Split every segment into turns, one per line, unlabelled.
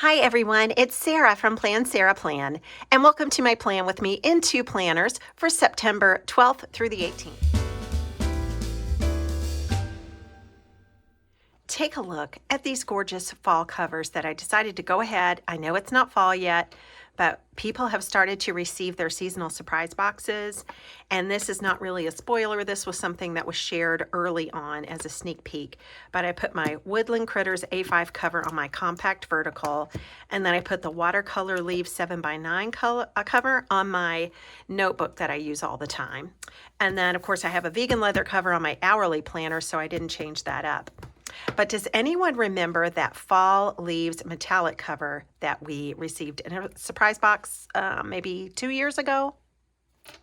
Hi everyone, it's Sarah from Plan Sarah Plan, and welcome to my Plan With Me in 2 planners for September 12th through the 18th. Take a look at these gorgeous fall covers that I decided to go ahead. I know it's not fall yet, but people have started to receive their seasonal surprise boxes, and this is not really a spoiler. This was something that was shared early on as a sneak peek, but I put my Woodland Critters A5 cover on my compact vertical, and then I put the watercolor leaf 7x9 cover on my notebook that I use all the time. And then of course I have a vegan leather cover on my hourly planner, so I didn't change that up. But does anyone remember that fall leaves metallic cover that we received in a surprise box maybe 2 years ago?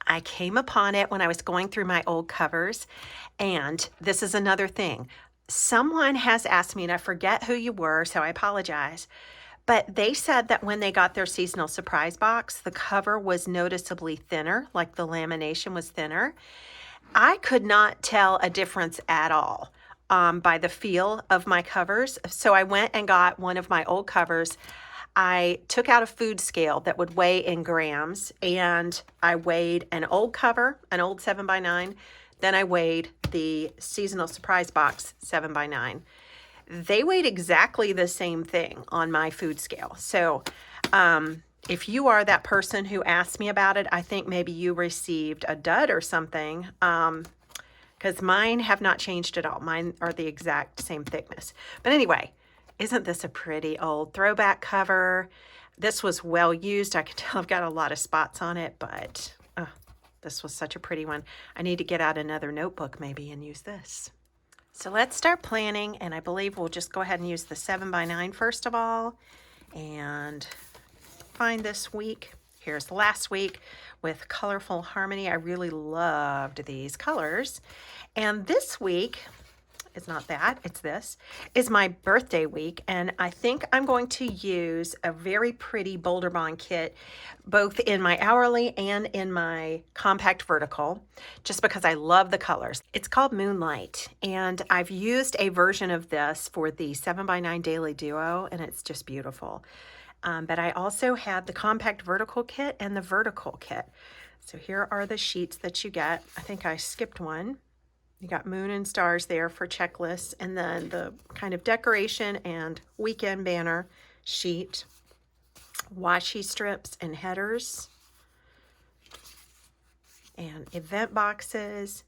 I came upon it when I was going through my old covers, and this is another thing. Someone has asked me, and I forget who you were, so I apologize, but they said that when they got their seasonal surprise box, the cover was noticeably thinner, like the lamination was thinner. I could not tell a difference at all. By the feel of my covers. So I went and got one of my old covers. I took out a food scale that would weigh in grams, and I weighed an old cover, an old 7x9. Then I weighed the seasonal surprise box 7x9. They weighed exactly the same thing on my food scale. So if you are that person who asked me about it, I think maybe you received a dud or something. Because mine have not changed at all. Mine are the exact same thickness. But anyway, isn't this a pretty old throwback cover? This was well used. I can tell I've got a lot of spots on it, but this was such a pretty one. I need to get out another notebook maybe and use this. So let's start planning, and I believe we'll just go ahead and use the 7x9 first of all, and find this week. Here's last week with Colorful Harmony. I really loved these colors. And this week, it's not that, it's this, is my birthday week. And I think I'm going to use a very pretty Bolderbon kit, both in my hourly and in my compact vertical, just because I love the colors. It's called Moonlight. And I've used a version of this for the 7x9 Daily Duo, and it's just beautiful. But I also had the compact vertical kit and the vertical kit. So here are the sheets that you get. I think I skipped one. You got moon and stars there for checklists, and then the kind of decoration and weekend banner sheet, washi strips and headers, and event boxes,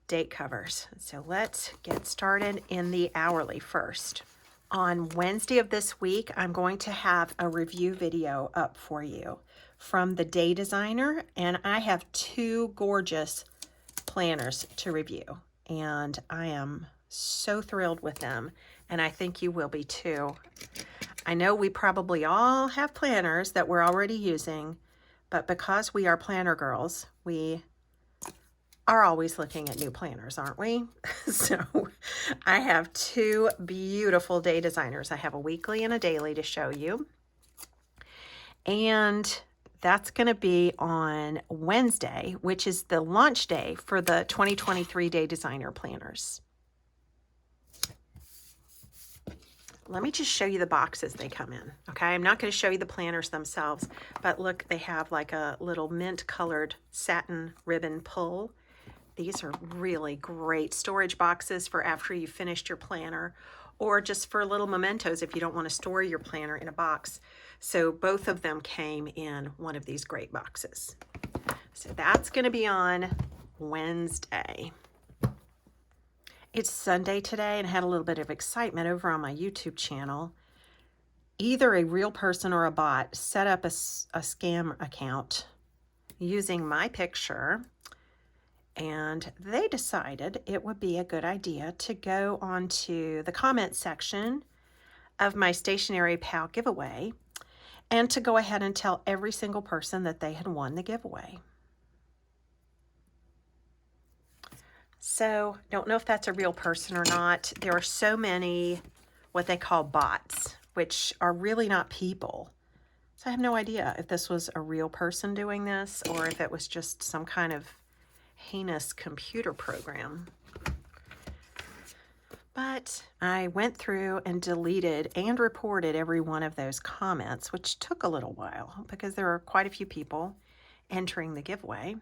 date covers. So let's get started in the hourly first. On Wednesday of this week, I'm going to have a review video up for you from the Day Designer, and I have 2 gorgeous planners to review, and I am so thrilled with them, and I think you will be too. I know we probably all have planners that we're already using, but because we are planner girls, we are always looking at new planners, aren't we? So I have 2 beautiful Day Designers. I have a weekly and a daily to show you. And that's going to be on Wednesday, which is the launch day for the 2023 Day Designer planners. Let me just show you the boxes they come in. Okay, I'm not going to show you the planners themselves, but look, they have like a little mint colored satin ribbon pull. These are really great storage boxes for after you finished your planner, or just for little mementos if you don't want to store your planner in a box. So both of them came in one of these great boxes. So that's going to be on Wednesday. It's Sunday today, and I had a little bit of excitement over on my YouTube channel. Either a real person or a bot set up a scam account using my picture, and they decided it would be a good idea to go onto the comment section of my Stationery Pal giveaway and to go ahead and tell every single person that they had won the giveaway. So, don't know if that's a real person or not. There are so many what they call bots, which are really not people. So I have no idea if this was a real person doing this or if it was just some kind of heinous computer program. But I went through and deleted and reported every one of those comments, which took a little while because there are quite a few people entering the giveaway.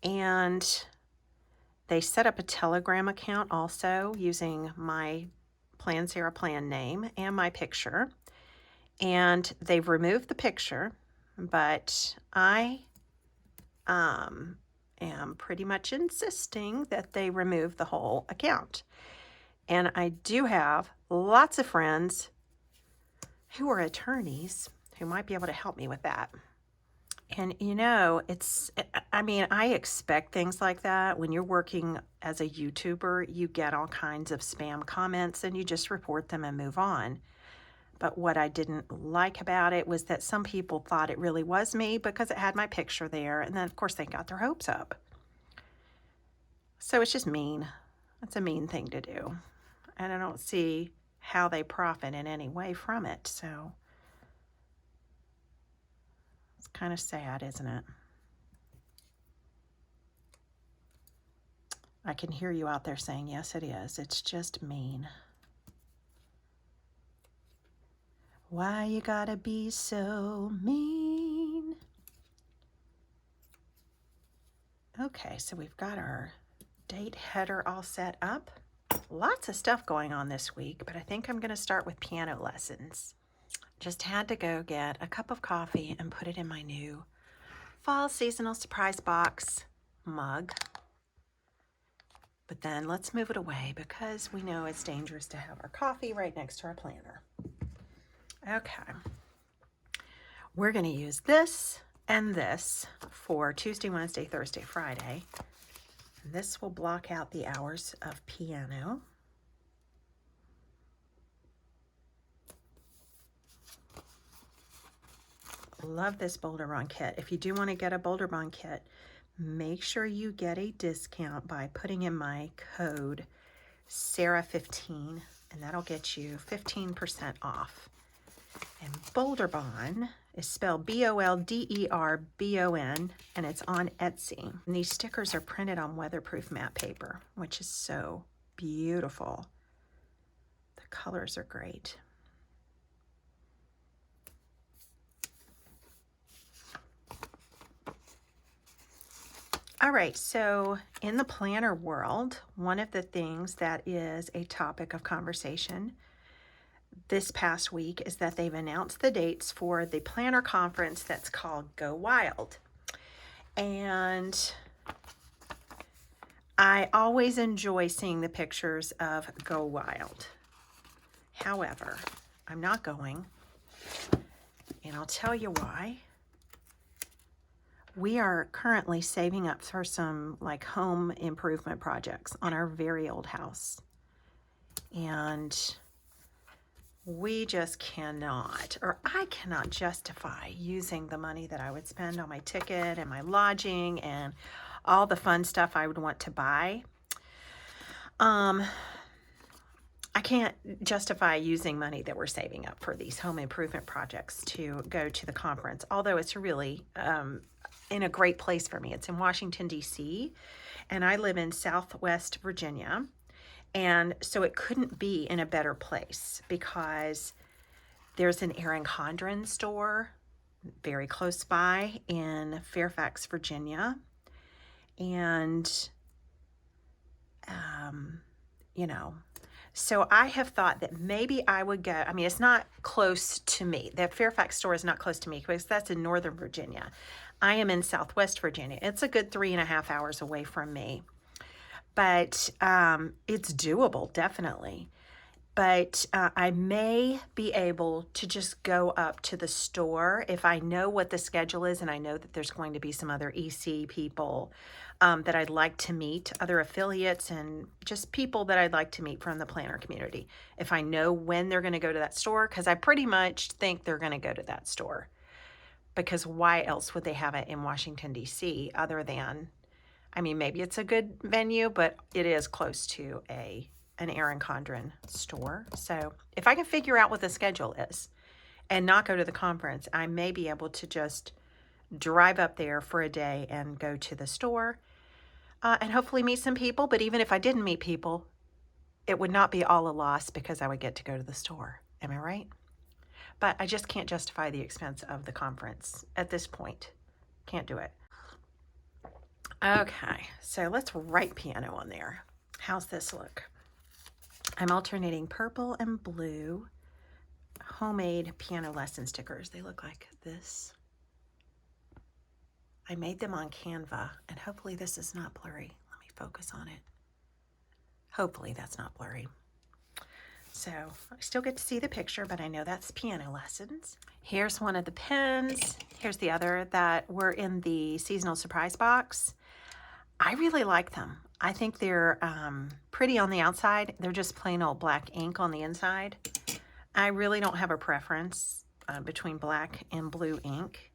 And they set up a Telegram account also using my Plan Sarah Plan name and my picture. And they've removed the picture, but I am pretty much insisting that they remove the whole account. And I do have lots of friends who are attorneys who might be able to help me with that. And I expect things like that. When you're working as a YouTuber, you get all kinds of spam comments and you just report them and move on. But what I didn't like about it was that some people thought it really was me because it had my picture there. And then, of course, they got their hopes up. So it's just mean. It's a mean thing to do. And I don't see how they profit in any way from it. So it's kind of sad, isn't it? I can hear you out there saying, yes, it is. It's just mean. Why you gotta be so mean? Okay, so we've got our date header all set up. Lots of stuff going on this week, but I think I'm gonna start with piano lessons. Just had to go get a cup of coffee and put it in my new fall seasonal surprise box mug. But then let's move it away because we know it's dangerous to have our coffee right next to our planner. Okay. We're going to use this and this for Tuesday, Wednesday, Thursday, Friday. This will block out the hours of piano. Love this Bolderbon kit. If you do want to get a Bolderbon kit, make sure you get a discount by putting in my code Sarah15, and that'll get you 15% off. And Bolderbon is spelled Bolderbon, and it's on Etsy. And these stickers are printed on weatherproof matte paper, which is so beautiful. The colors are great. All right, so in the planner world, one of the things that is a topic of conversation this past week is that they've announced the dates for the planner conference that's called Go Wild. And I always enjoy seeing the pictures of Go Wild. However, I'm not going, and I'll tell you why. We are currently saving up for some like home improvement projects on our very old house. And we just cannot, or I cannot justify using the money that I would spend on my ticket and my lodging and all the fun stuff I would want to buy. I can't justify using money that we're saving up for these home improvement projects to go to the conference, although it's really in a great place for me. It's in Washington, D.C., and I live in Southwest Virginia. And so it couldn't be in a better place because there's an Erin Condren store very close by in Fairfax, Virginia. And, so I have thought that maybe I would go. I mean, it's not close to me. The Fairfax store is not close to me because that's in Northern Virginia. I am in Southwest Virginia. It's a good 3.5 hours away from me. But it's doable, definitely. But I may be able to just go up to the store if I know what the schedule is and I know that there's going to be some other EC people that I'd like to meet, other affiliates and just people that I'd like to meet from the planner community. If I know when they're going to go to that store, because I pretty much think they're going to go to that store. Because why else would they have it in Washington, D.C. other than... I mean, maybe it's a good venue, but it is close to an Erin Condren store. So if I can figure out what the schedule is and not go to the conference, I may be able to just drive up there for a day and go to the store and hopefully meet some people. But even if I didn't meet people, it would not be all a loss because I would get to go to the store. Am I right? But I just can't justify the expense of the conference at this point. Can't do it. Okay, so let's write piano on there. How's this look? I'm alternating purple and blue homemade piano lesson stickers. They look like this. I made them on Canva, and hopefully this is not blurry. Let me focus on it. Hopefully that's not blurry. So I still get to see the picture, but I know that's piano lessons. Here's one of the pens. Here's the other that were in the seasonal surprise box. I really like them. I think they're pretty on the outside. They're just plain old black ink on the inside. I really don't have a preference between black and blue ink,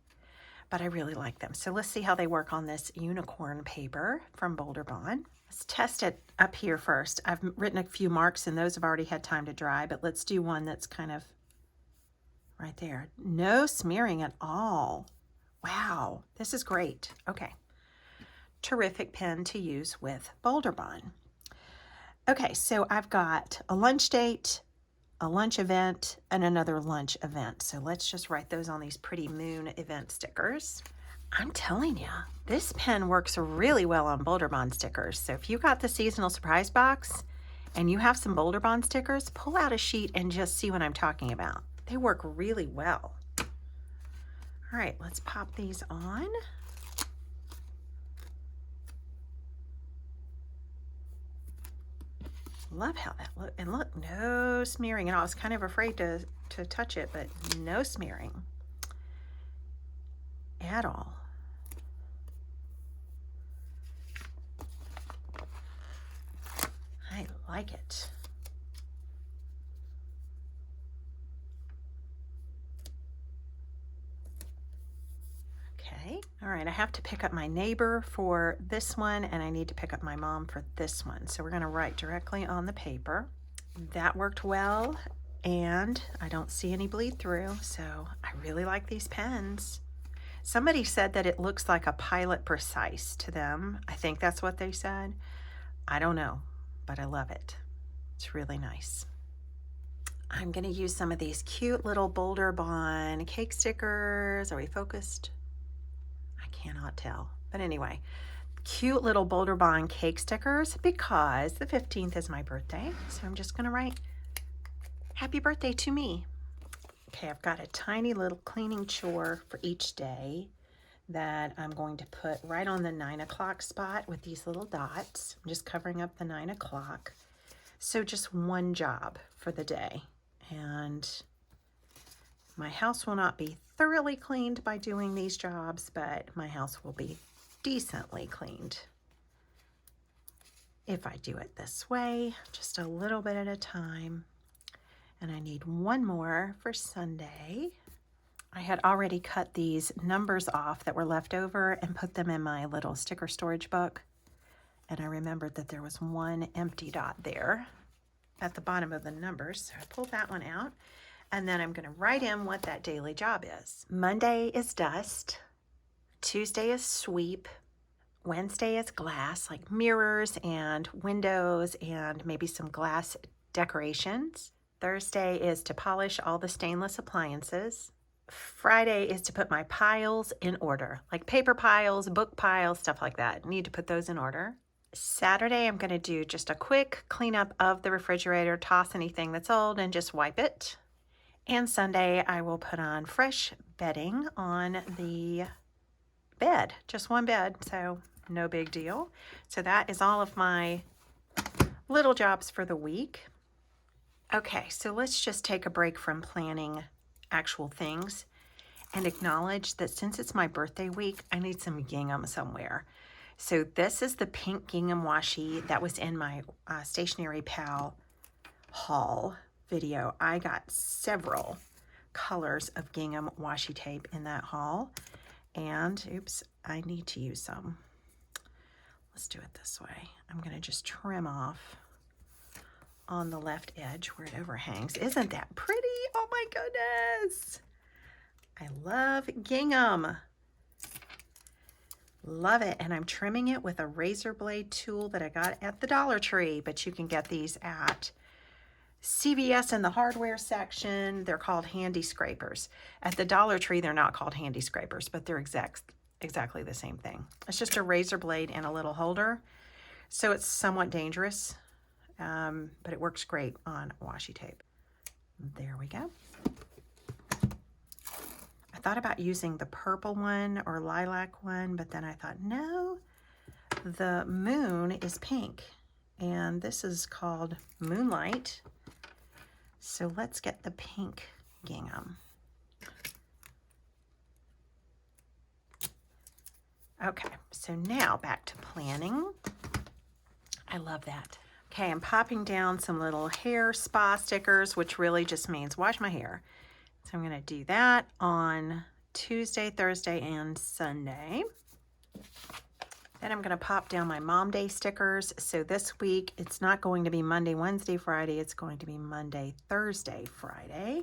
but I really like them. So let's see how they work on this unicorn paper from Bolderbon. Let's test it up here first. I've written a few marks and those have already had time to dry, but let's do one that's kind of right there. No smearing at all. Wow, this is great. Okay, terrific pen to use with Bolderbon. Okay, so I've got a lunch date, a lunch event, and another lunch event. So let's just write those on these pretty moon event stickers. I'm telling you, this pen works really well on Bolderbon stickers. So if you got the seasonal surprise box and you have some Bolderbon stickers, pull out a sheet and just see what I'm talking about. They work really well. All right, let's pop these on. Love how that look. And look, no smearing. And I was kind of afraid to touch it, but no smearing at all. I like it. Okay, all right, I have to pick up my neighbor for this one, and I need to pick up my mom for this one. So we're gonna write directly on the paper. That worked well, and I don't see any bleed through, so I really like these pens. Somebody said that it looks like a Pilot Precise to them. I think that's what they said. I don't know, but I love it. It's really nice. I'm gonna use some of these cute little Bolderbon cake stickers. Are we focused? I cannot tell. But anyway, cute little Bolderbon cake stickers because the 15th is my birthday. So I'm just gonna write happy birthday to me. Okay, I've got a tiny little cleaning chore for each day that I'm going to put right on the 9 o'clock spot with these little dots. I'm just covering up the 9 o'clock. So just one job for the day. And my house will not be thoroughly cleaned by doing these jobs, but my house will be decently cleaned if I do it this way, just a little bit at a time. And I need one more for Sunday. I had already cut these numbers off that were left over and put them in my little sticker storage book. And I remembered that there was one empty dot there at the bottom of the numbers. So I pulled that one out. And then I'm going to write in what that daily job is. Monday is dust. Tuesday is sweep. Wednesday is glass, like mirrors and windows and maybe some glass decorations. Thursday is to polish all the stainless appliances. Friday is to put my piles in order, like paper piles, book piles, stuff like that. I need to put those in order. Saturday, I'm going to do just a quick cleanup of the refrigerator, toss anything that's old and just wipe it. And Sunday, I will put on fresh bedding on the bed, just one bed, so no big deal. So that is all of my little jobs for the week. Okay, so let's just take a break from planning actual things and acknowledge that since it's my birthday week, I need some gingham somewhere. So this is the pink gingham washi that was in my Stationery Pal haul video. I got several colors of gingham washi tape in that haul. And, oops, I need to use some. Let's do it this way. I'm going to just trim off on the left edge where it overhangs. Isn't that pretty? Oh my goodness. I love gingham. Love it. And I'm trimming it with a razor blade tool that I got at the Dollar Tree, but you can get these at CVS in the hardware section. They're called handy scrapers. At the Dollar Tree, they're not called handy scrapers, but they're exactly the same thing. It's just a razor blade and a little holder. So it's somewhat dangerous, but it works great on washi tape. There we go. I thought about using the purple one or lilac one, but then I thought, no, the moon is pink, and this is called Moonlight. So let's get the pink gingham. Okay, so now back to planning. I love that. Okay, I'm popping down some little hair spa stickers, which really just means wash my hair. So I'm going to do that on Tuesday, Thursday, and Sunday. Then I'm going to pop down my Mom Day stickers. So this week, it's not going to be Monday, Wednesday, Friday. It's going to be Monday, Thursday, Friday.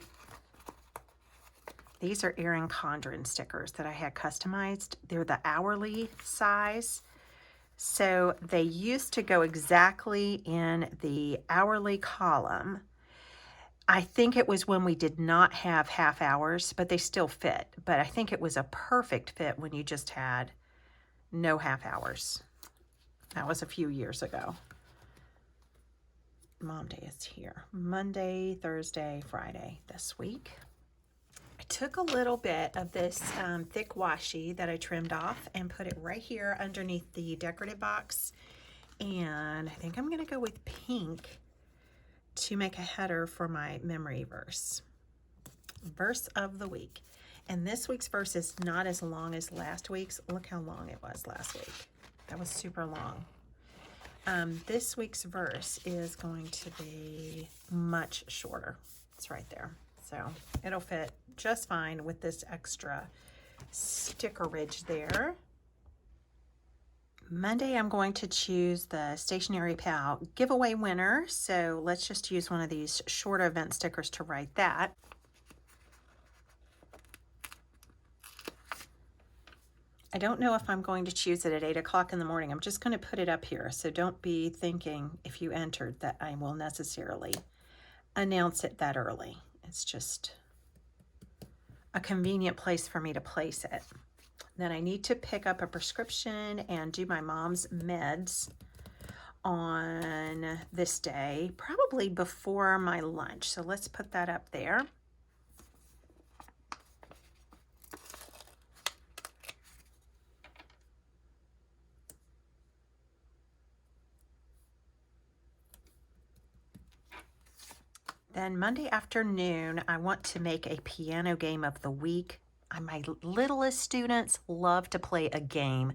These are Erin Condren stickers that I had customized. They're the hourly size. So they used to go exactly in the hourly column. I think it was when we did not have half hours, but they still fit. But I think it was a perfect fit when you just had no half hours. That was a few years ago. Mom Day is here. Monday, Thursday, Friday this week. I took a little bit of this thick washi that I trimmed off and put it right here underneath the decorative box. And I think I'm going to go with pink to make a header for my memory verse. Verse of the week. And this week's verse is not as long as last week's. Look how long it was last week. That was super long. This week's verse is going to be much shorter. It's right there. So it'll fit just fine with this extra stickerage there. Monday, I'm going to choose the Stationery Pal giveaway winner. So let's just use one of these short event stickers to write that. I don't know if I'm going to choose it at 8 o'clock in the morning. I'm just going to put it up here. So don't be thinking if you entered that I will necessarily announce it that early. It's just a convenient place for me to place it. Then I need to pick up a prescription and do my mom's meds on this day, probably before my lunch. So let's put that up there. Then Monday afternoon, I want to make a piano game of the week. My littlest students love to play a game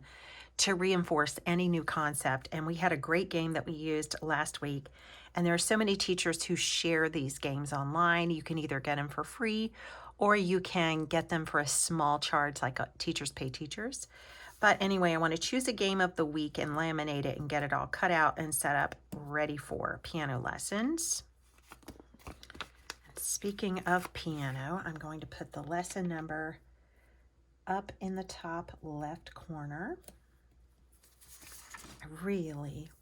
to reinforce any new concept. And we had a great game that we used last week. And there are so many teachers who share these games online. You can either get them for free or you can get them for a small charge like Teachers Pay Teachers. But anyway, I want to choose a game of the week and laminate it and get it all cut out and set up ready for piano lessons. Speaking of piano, I'm going to put the lesson number up in the top left corner.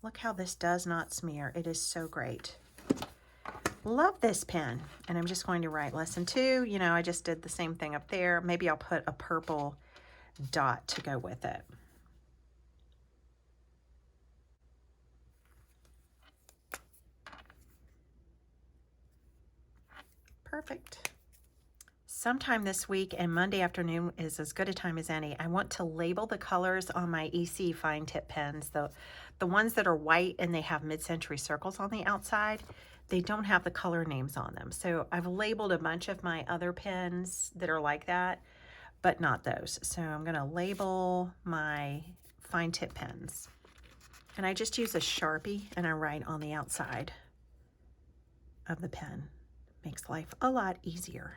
Look how this does not smear. It is so great. Love this pen. And I'm just going to write lesson 2. You know, I just did the same thing up there. Maybe I'll put a purple dot to go with it. Perfect. Sometime this week and Monday afternoon is as good a time as any. I want to label the colors on my EC fine tip pens. The ones that are white and they have mid-century circles on the outside, they don't have the color names on them. So I've labeled a bunch of my other pens that are like that, but not those. So I'm going to label my fine tip pens. And I just use a Sharpie and I write on the outside of the pen. Makes life a lot easier.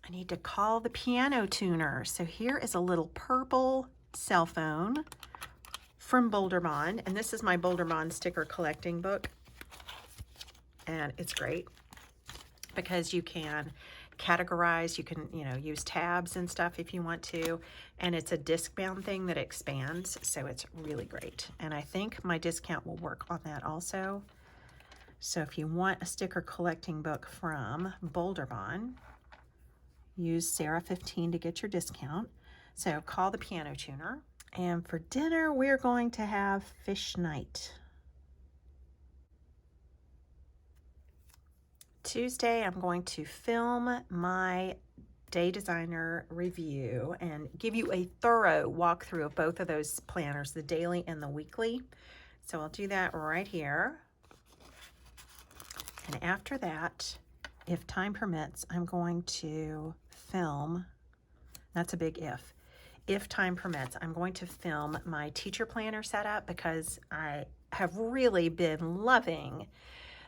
I need to call the piano tuner. So here is a little purple cell phone from Bolderbon. And this is my Bolderbon sticker collecting book. And it's great because you can categorize. You can, use tabs and stuff if you want to. And it's a disc bound thing that expands, so it's really great. And I think my discount will work on that also. So if you want a sticker collecting book from Bolderbon, use Sarah15 to get your discount. So call the piano tuner. And for dinner, we're going to have fish night. Tuesday, I'm going to film my day designer review and give you a thorough walkthrough of both of those planners, the daily and the weekly. So I'll do that right here. And after that, if time permits, I'm going to film, that's a big if time permits, I'm going to film my teacher planner setup, because I have really been loving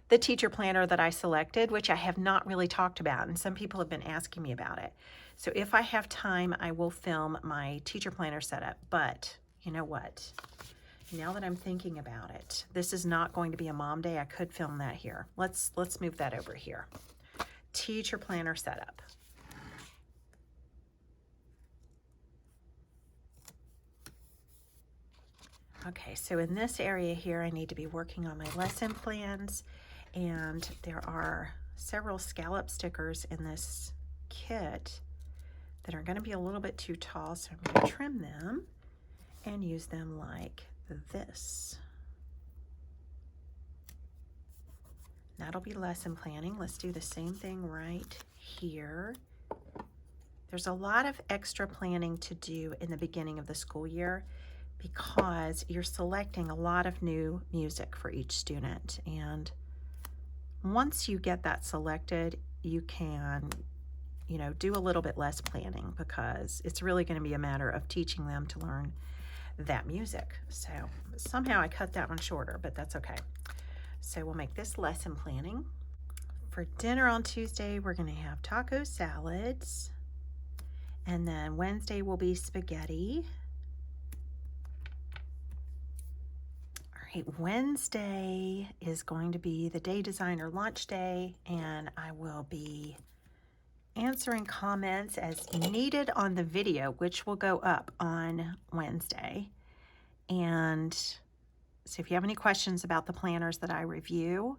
the teacher planner that I selected, which I have not really talked about, and some people have been asking me about it. So if I have time, I will film my teacher planner setup. But you know what? Now that I'm thinking about it, this is not going to be a mom day. I could film that here. Let's move that over here. Teacher planner setup. Okay, so in this area here, I need to be working on my lesson plans, and there are several scallop stickers in this kit that are going to be a little bit too tall, so I'm going to trim them and use them like this. That'll be lesson planning. Let's do the same thing right here. There's a lot of extra planning to do in the beginning of the school year, because you're selecting a lot of new music for each student. And once you get that selected, you can, do a little bit less planning, because it's really going to be a matter of teaching them to learn that music. So somehow I cut that one shorter, but that's okay. So we'll make this lesson planning. For dinner on Tuesday, we're going to have taco salads. And then Wednesday will be spaghetti. Wednesday is going to be the day designer launch day, and I will be answering comments as needed on the video, which will go up on Wednesday. And so if you have any questions about the planners that I review,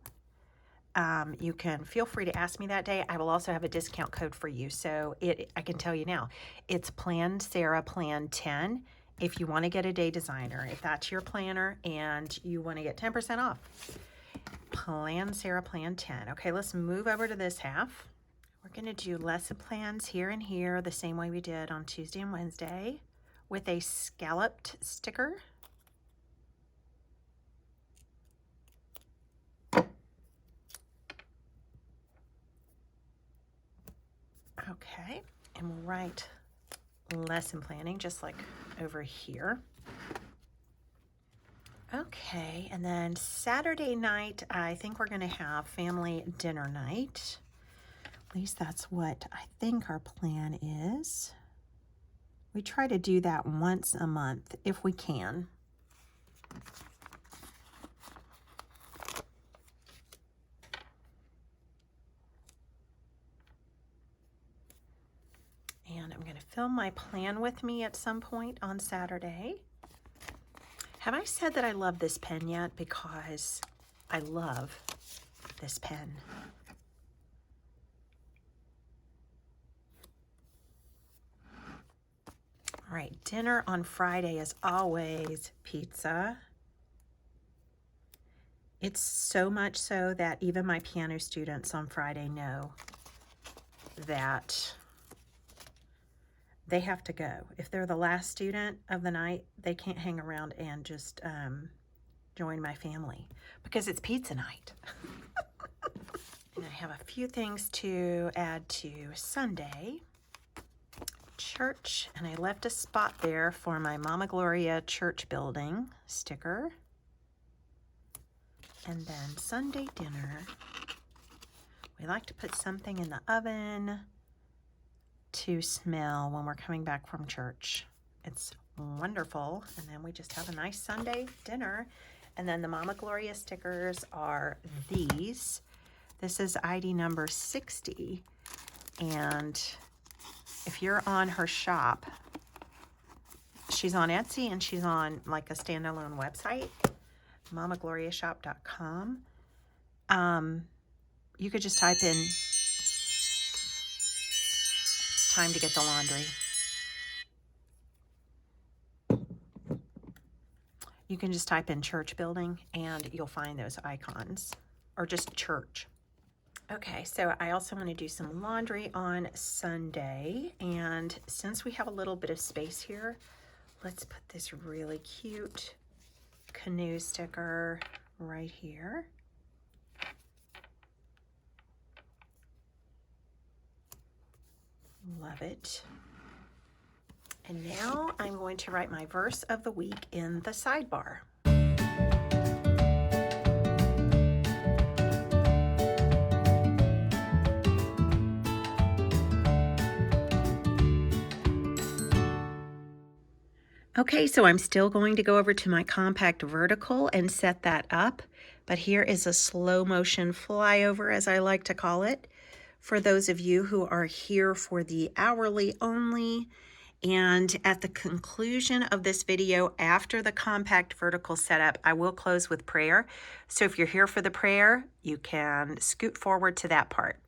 you can feel free to ask me that day. I will also have a discount code for you. So I can tell you now, it's Plan Sarah Plan 10. If you want to get a day designer, if that's your planner and you want to get 10% off, Plan Sarah Plan 10. Okay, let's move over to this half. We're going to do lesson plans here and here the same way we did on Tuesday and Wednesday with a scalloped sticker. Okay, and we'll write lesson planning just like over here. Okay, and then Saturday night, I think we're going to have family dinner night. At least that's what I think our plan is. We try to do that once a month if we can. And I'm going to film my plan with me at some point on Saturday. Have I said that I love this pen yet? Because I love this pen. All right, dinner on Friday is always pizza. It's so much so that even my piano students on Friday know that they have to go. If they're the last student of the night, they can't hang around and just join my family, because it's pizza night. And I have a few things to add to Sunday. Church, and I left a spot there for my Mama Gloria church building sticker. And then Sunday dinner, we like to put something in the oven to smell when we're coming back from church. It's wonderful. And then we just have a nice Sunday dinner. And then the Mama Gloria stickers are these. This is ID number 60. And if you're on her shop, she's on Etsy and she's on like a standalone website, mamagloriashop.com. You could just type in, it's time to get the laundry. You can just type in church building and you'll find those icons, or just church. Okay, so I also want to do some laundry on Sunday, and since we have a little bit of space here, let's put this really cute canoe sticker right here. Love it. And now I'm going to write my verse of the week in the sidebar. Okay, so I'm still going to go over to my compact vertical and set that up, but here is a slow motion flyover, as I like to call it, for those of you who are here for the hourly only. And at the conclusion of this video, after the compact vertical setup, I will close with prayer. So if you're here for the prayer, you can scoot forward to that part.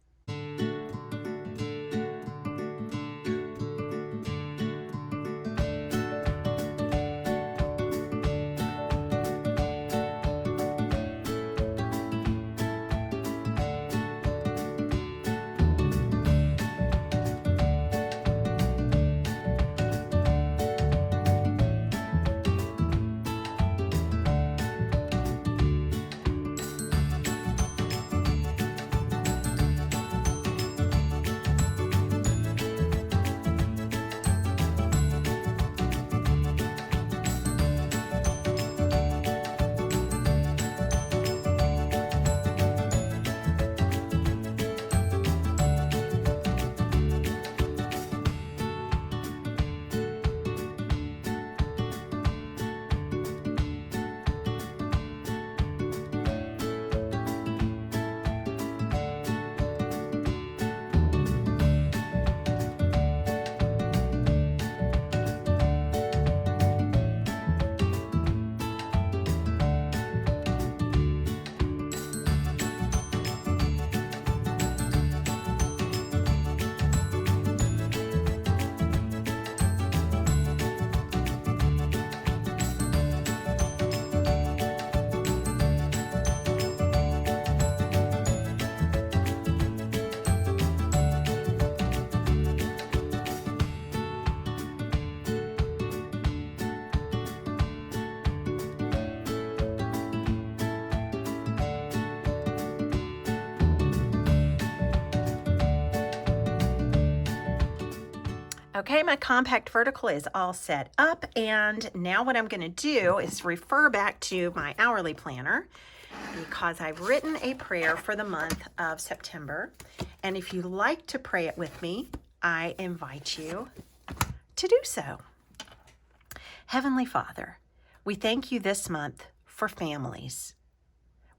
Okay, my compact vertical is all set up, and now what I'm going to do is refer back to my hourly planner, because I've written a prayer for the month of September, and if you like to pray it with me, I invite you to do so. Heavenly Father, we thank you this month for families.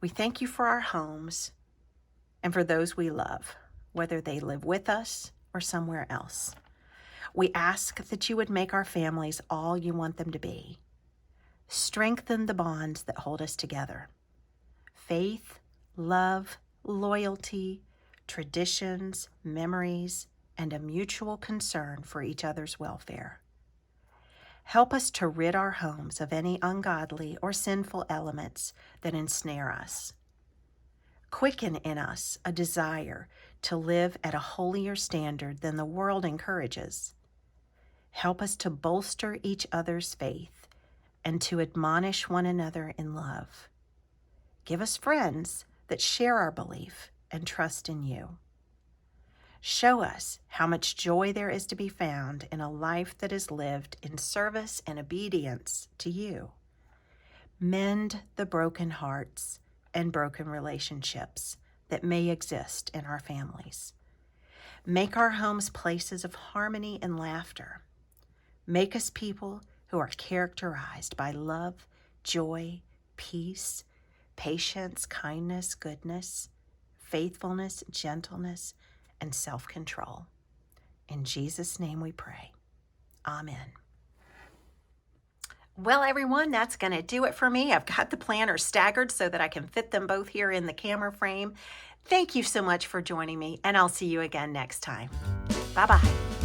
We thank you for our homes and for those we love, whether they live with us or somewhere else. We ask that you would make our families all you want them to be. Strengthen the bonds that hold us together. Faith, love, loyalty, traditions, memories, and a mutual concern for each other's welfare. Help us to rid our homes of any ungodly or sinful elements that ensnare us. Quicken in us a desire to live at a holier standard than the world encourages. Help us to bolster each other's faith and to admonish one another in love. Give us friends that share our belief and trust in you. Show us how much joy there is to be found in a life that is lived in service and obedience to you. Mend the broken hearts and broken relationships that may exist in our families. Make our homes places of harmony and laughter. Make us people who are characterized by love, joy, peace, patience, kindness, goodness, faithfulness, gentleness, and self-control. In Jesus' name we pray. Amen. Well, everyone, that's going to do it for me. I've got the planners staggered so that I can fit them both here in the camera frame. Thank you so much for joining me, and I'll see you again next time. Bye-bye.